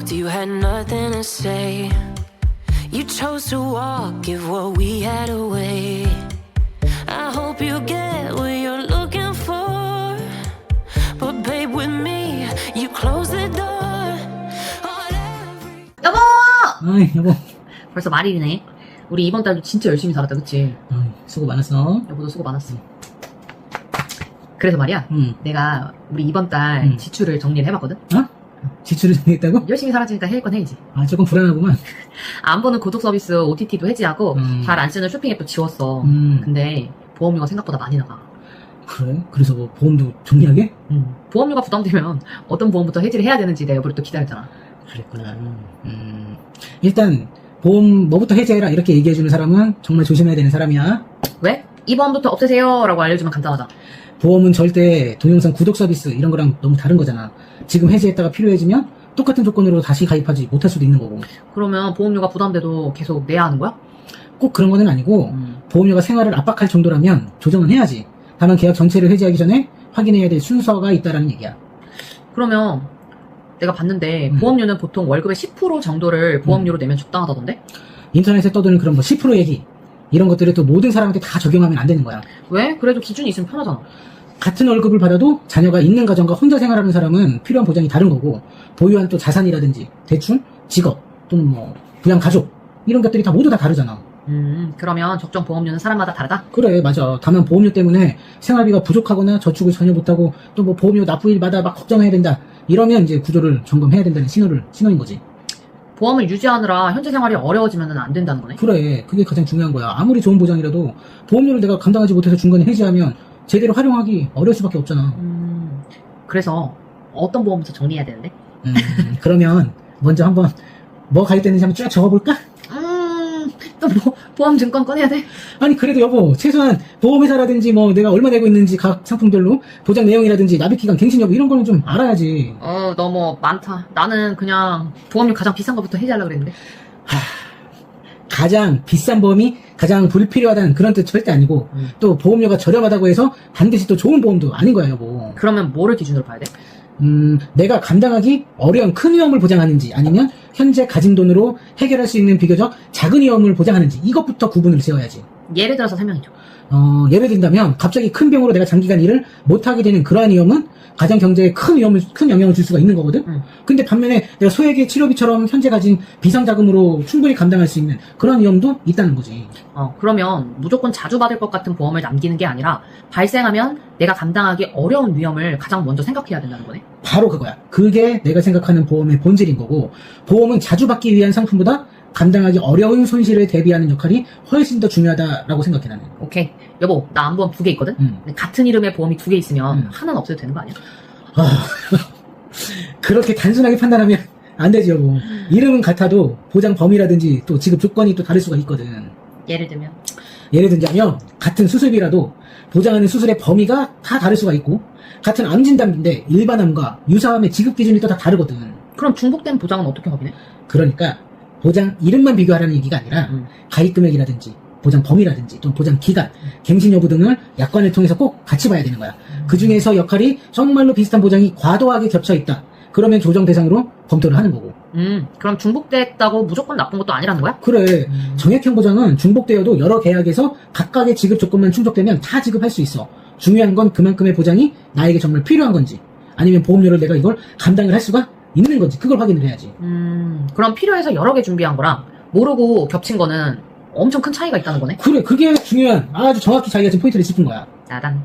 left, you had nothing to say. You chose to walk, give what we had away. I hope you get what you're looking for, but babe, with me, you close the door on every... 여보! 어이, 여보. 벌써 말일이네. 우리 이번 달도 진짜 열심히 살았다, 그치? 어이, 수고 많았어. 여보도 수고 많았어. 그래서 말이야, 내가 우리 이번 달 지출을 정리를 해봤거든? 어? 지출을 정했다고? 열심히 살았으니까 해일 건 해야지. 아, 조금 불안하구만. 안 보는 구독 서비스 OTT도 해지하고 잘 안 쓰는 쇼핑 앱도 지웠어. 근데 보험료가 생각보다 많이 나가. 그래? 그래서 뭐 보험도 정리하게? 보험료가 부담되면 어떤 보험부터 해지를 해야 되는지 내가 여보를 또 기다렸잖아. 그랬구나. 일단 보험 뭐부터 해제해라 이렇게 얘기해주는 사람은 정말 조심해야 되는 사람이야. 왜? 이 보험부터 없애세요 라고 알려주면 간단하다. 보험은 절대 동영상 구독 서비스 이런 거랑 너무 다른 거잖아. 지금 해제했다가 필요해지면 똑같은 조건으로 다시 가입하지 못할 수도 있는 거고. 그러면 보험료가 부담돼도 계속 내야 하는 거야? 꼭 그런 거는 아니고 보험료가 생활을 압박할 정도라면 조정은 해야지. 다만 계약 전체를 해지하기 전에 확인해야 될 순서가 있다라는 얘기야. 그러면 내가 봤는데 보험료는 보통 월급의 10% 정도를 보험료로 내면 적당하다던데? 인터넷에 떠도는 그런 뭐 10% 얘기 이런 것들을 또 모든 사람한테 다 적용하면 안 되는 거야. 왜? 그래도 기준이 있으면 편하잖아. 같은 월급을 받아도 자녀가 있는 가정과 혼자 생활하는 사람은 필요한 보장이 다른 거고, 보유한 또 자산이라든지 대출, 직업 또는 뭐 부양 가족 이런 것들이 다 모두 다 다르잖아. 그러면 적정 보험료는 사람마다 다르다? 그래, 맞아. 다만 보험료 때문에 생활비가 부족하거나 저축을 전혀 못하고 또 뭐 보험료 납부일마다 막 걱정해야 된다 이러면 이제 구조를 점검해야 된다는 신호인 거지. 보험을 유지하느라 현재 생활이 어려워지면 안 된다는 거네? 그래, 그게 가장 중요한 거야. 아무리 좋은 보장이라도 보험료를 내가 감당하지 못해서 중간에 해지하면 제대로 활용하기 어려울 수밖에 없잖아. 그래서 어떤 보험부터 정리해야 되는데? 그러면 먼저 한번 뭐 가입됐는지 한번 쭉 적어볼까? 또 뭐 보험 증권 꺼내야 돼? 아니 그래도 여보, 최소한 보험회사라든지 뭐 내가 얼마 내고 있는지 각 상품별로 보장 내용이라든지 납입기간, 갱신 여부 이런 거는 좀 알아야지. 너무 많다. 나는 그냥 보험료 가장 비싼 거부터 해지하려고 그랬는데. 가장 비싼 보험이 가장 불필요하다는 그런 뜻 절대 아니고, 또 보험료가 저렴하다고 해서 반드시 또 좋은 보험도 아닌 거야 여보. 그러면 뭐를 기준으로 봐야 돼? 내가 감당하기 어려운 큰 위험을 보장하는지 아니면 현재 가진 돈으로 해결할 수 있는 비교적 작은 위험을 보장하는지 이것부터 구분을 지어야지. 예를 들어서 설명해줘. 예를 든다면 갑자기 큰 병으로 내가 장기간 일을 못하게 되는 그러한 위험은 가정 경제에 큰 영향을 줄 수가 있는 거거든. 근데 반면에 내가 소액의 치료비처럼 현재 가진 비상자금으로 충분히 감당할 수 있는 그런 위험도 있다는 거지. 그러면 무조건 자주 받을 것 같은 보험을 남기는 게 아니라 발생하면 내가 감당하기 어려운 위험을 가장 먼저 생각해야 된다는 거네. 바로 그거야. 그게 내가 생각하는 보험의 본질인 거고, 보험은 자주 받기 위한 상품보다 감당하기 어려운 손실을 대비하는 역할이 훨씬 더 중요하다라고 생각해 나는. 오케이. 여보, 나 안보험 2개 있거든? 근데 같은 이름의 보험이 2개 있으면 하나는 없어도 되는 거 아니야? 그렇게 단순하게 판단하면 안 되지 여보. 이름은 같아도 보장 범위라든지 또 지급 조건이 또 다를 수가 있거든. 예를 들면? 예를 들자면 같은 수술비라도 보장하는 수술의 범위가 다 다를 수가 있고, 같은 암 진단비인데 일반암과 유사암의 지급 기준이 또 다 다르거든. 그럼 중복된 보장은 어떻게 확인해? 그러니까 보장 이름만 비교하라는 얘기가 아니라 가입 금액이라든지 보장 범위라든지 또 보장 기간, 갱신 여부 등을 약관을 통해서 꼭 같이 봐야 되는 거야. 그 중에서 역할이 정말로 비슷한 보장이 과도하게 겹쳐 있다. 그러면 조정 대상으로 검토를 하는 거고. 그럼 중복됐다고 무조건 나쁜 것도 아니라는 거야? 그래. 정액형 보장은 중복되어도 여러 계약에서 각각의 지급 조건만 충족되면 다 지급할 수 있어. 중요한 건 그만큼의 보장이 나에게 정말 필요한 건지, 아니면 보험료를 내가 이걸 감당을 할 수가 있는 건지, 그걸 확인을 해야지. 그럼 필요해서 여러 개 준비한 거랑 모르고 겹친 거는 엄청 큰 차이가 있다는 거네? 그래, 그게 중요한, 아주 정확히 자기가 지금 포인트를 짚은 거야. 짜잔.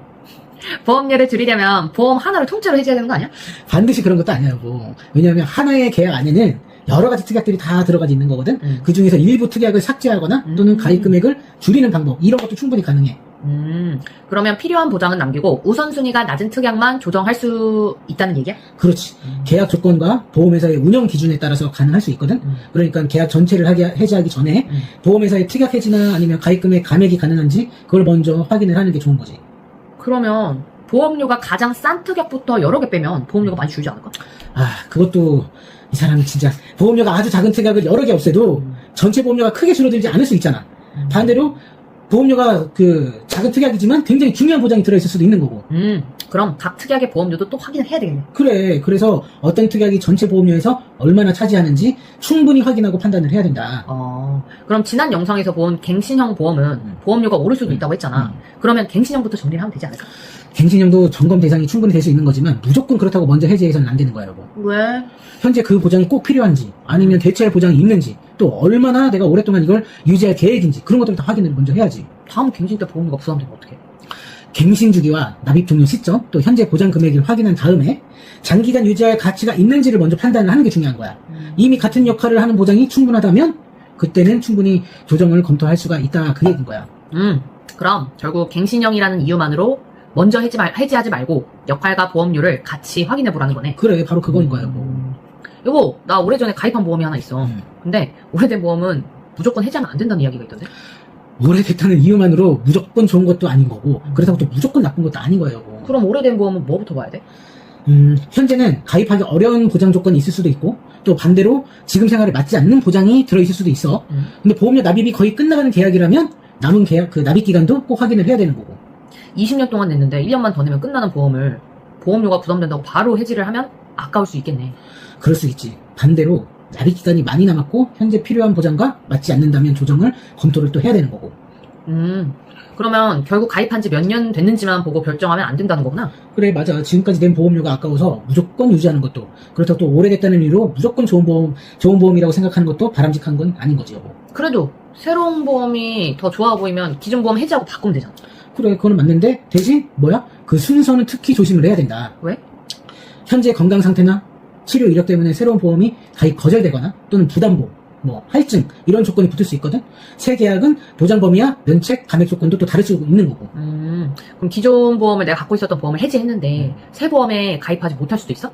보험료를 줄이려면 보험 하나를 통째로 해줘야 되는 거 아니야? 반드시 그런 것도 아니야, 뭐. 왜냐하면 하나의 계약 안에는 여러 가지 특약들이 다 들어가 있는 거거든. 그 중에서 일부 특약을 삭제하거나 또는 가입 금액을 줄이는 방법, 이런 것도 충분히 가능해. 그러면 필요한 보장은 남기고 우선순위가 낮은 특약만 조정할 수 있다는 얘기야? 그렇지. 계약 조건과 보험회사의 운영 기준에 따라서 가능할 수 있거든. 그러니까 계약 전체를 해지하기 전에 보험회사의 특약 해지나 아니면 가입 금액 감액이 가능한지 그걸 먼저 확인을 하는 게 좋은 거지. 그러면 보험료가 가장 싼 특약부터 여러 개 빼면 보험료가 많이 줄지 않을까? 그것도 이 사람은 진짜 보험료가 아주 작은 특약을 여러 개 없애도 전체 보험료가 크게 줄어들지 않을 수 있잖아. 반대로 보험료가 작은 특약이지만 굉장히 중요한 보장이 들어있을 수도 있는 거고. 그럼 각 특약의 보험료도 또 확인을 해야 되겠네. 그래. 그래서 어떤 특약이 전체 보험료에서 얼마나 차지하는지 충분히 확인하고 판단을 해야 된다. 그럼 지난 영상에서 본 갱신형 보험은 보험료가 오를 수도 있다고 했잖아. 그러면 갱신형부터 정리를 하면 되지 않을까? 갱신형도 점검 대상이 충분히 될 수 있는 거지만 무조건 그렇다고 먼저 해지해서는 안 되는 거야, 여보. 왜? 현재 그 보장이 꼭 필요한지, 아니면 대체할 보장이 있는지, 또 얼마나 내가 오랫동안 이걸 유지할 계획인지, 그런 것들을 다 확인을 먼저 해야지. 다음 갱신 때 보험료가 부담되면 어떡해? 갱신 주기와 납입 종료 시점, 또 현재 보장 금액을 확인한 다음에 장기간 유지할 가치가 있는지를 먼저 판단을 하는 게 중요한 거야. 이미 같은 역할을 하는 보장이 충분하다면 그때는 충분히 조정을 검토할 수가 있다, 그 얘기인 거야. 그럼 결국 갱신형이라는 이유만으로 먼저 해지하지 말고 역할과 보험료를 같이 확인해 보라는 거네. 그래, 바로 그거인 거야, 여보. 여보, 나 오래전에 가입한 보험이 하나 있어. 근데 오래된 보험은 무조건 해지하면 안 된다는 이야기가 있던데? 오래됐다는 이유만으로 무조건 좋은 것도 아닌 거고, 그렇다고 또 무조건 나쁜 것도 아닌 거예요, 여보. 그럼 오래된 보험은 뭐부터 봐야 돼? 현재는 가입하기 어려운 보장 조건이 있을 수도 있고, 또 반대로 지금 생활에 맞지 않는 보장이 들어있을 수도 있어. 근데 보험료 납입이 거의 끝나가는 계약이라면 남은 계약, 그 납입 기간도 꼭 확인을 해야 되는 거고. 20년 동안 냈는데 1년만 더 내면 끝나는 보험을 보험료가 부담된다고 바로 해지를 하면 아까울 수 있겠네. 그럴 수 있지. 반대로 납입 기간이 많이 남았고 현재 필요한 보장과 맞지 않는다면 조정을 검토를 또 해야 되는 거고. 그러면 결국 가입한 지 몇 년 됐는지만 보고 결정하면 안 된다는 거구나? 그래, 맞아. 지금까지 낸 보험료가 아까워서 무조건 유지하는 것도, 그렇다고 또 오래됐다는 이유로 무조건 좋은 보험이라고 생각하는 것도 바람직한 건 아닌 거지, 여보. 그래도 새로운 보험이 더 좋아 보이면 기존 보험 해지하고 바꾸면 되잖아. 그래, 그거는 맞는데 대신 그 순서는 특히 조심을 해야 된다. 왜? 현재 건강 상태나 치료 이력 때문에 새로운 보험이 가입 거절되거나 또는 부담보, 할증 이런 조건이 붙을 수 있거든. 새 계약은 보장 범위와 면책, 감액 조건도 또 다를 수 있는 거고. 그럼 기존 보험을 내가 갖고 있었던 보험을 해지했는데 새 보험에 가입하지 못할 수도 있어?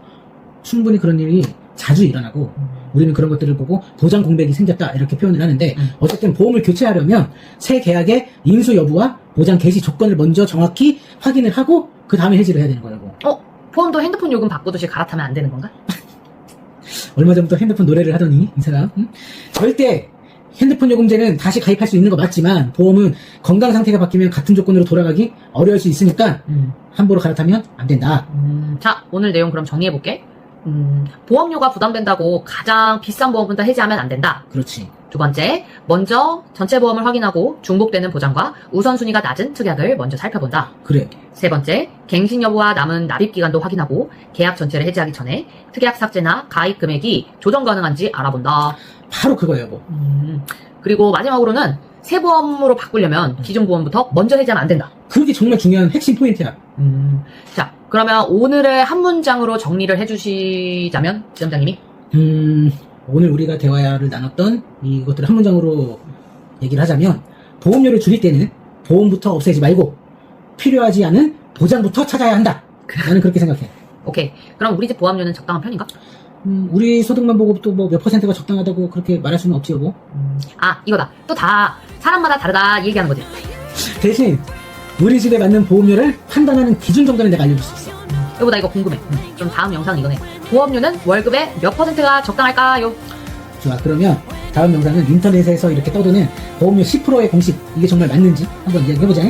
충분히 그런 일이 자주 일어나고 우리는 그런 것들을 보고 보장 공백이 생겼다 이렇게 표현을 하는데, 어쨌든 보험을 교체하려면 새 계약의 인수 여부와 보장 개시 조건을 먼저 정확히 확인을 하고 그 다음에 해지를 해야 되는 거라고. 보험도 핸드폰 요금 바꾸듯이 갈아타면 안 되는 건가? 얼마 전부터 핸드폰 노래를 하더니 이 사람. 절대 핸드폰 요금제는 다시 가입할 수 있는 거 맞지만 보험은 건강 상태가 바뀌면 같은 조건으로 돌아가기 어려울 수 있으니까 함부로 갈아타면 안 된다. 자, 오늘 내용 그럼 정리해볼게. 보험료가 부담된다고 가장 비싼 보험부터 해지하면 안 된다. 그렇지. 두 번째, 먼저 전체 보험을 확인하고 중복되는 보장과 우선순위가 낮은 특약을 먼저 살펴본다. 그래. 세 번째, 갱신 여부와 남은 납입 기간도 확인하고 계약 전체를 해지하기 전에 특약 삭제나 가입 금액이 조정 가능한지 알아본다. 바로 그거예요, 여보. 그리고 마지막으로는 새 보험으로 바꾸려면 기존 보험부터 먼저 해지하면 안 된다. 그게 정말 중요한 핵심 포인트야. 자, 그러면 오늘의 한 문장으로 정리를 해주시자면, 지점장님이? 오늘 우리가 대화를 나눴던 이것들을 한 문장으로 얘기를 하자면, 보험료를 줄일 때는 보험부터 없애지 말고 필요하지 않은 보장부터 찾아야 한다. 나는 그렇게 생각해. 오케이. 그럼 우리 집 보험료는 적당한 편인가? 우리 소득만 보고 또 몇 퍼센트가 적당하다고 그렇게 말할 수는 없지, 여보. 이거다. 또 다 사람마다 다르다 이 얘기하는 거지. 대신 우리 집에 맞는 보험료를 판단하는 기준 정도는 내가 알려줄 수 있어. 여보, 나 이거 궁금해. 그럼 다음 영상은 이거네. 보험료는 월급의 몇 퍼센트가 적당할까요? 좋아, 그러면 다음 영상은 인터넷에서 이렇게 떠도는 보험료 10%의 공식, 이게 정말 맞는지 한번 이야기해보자.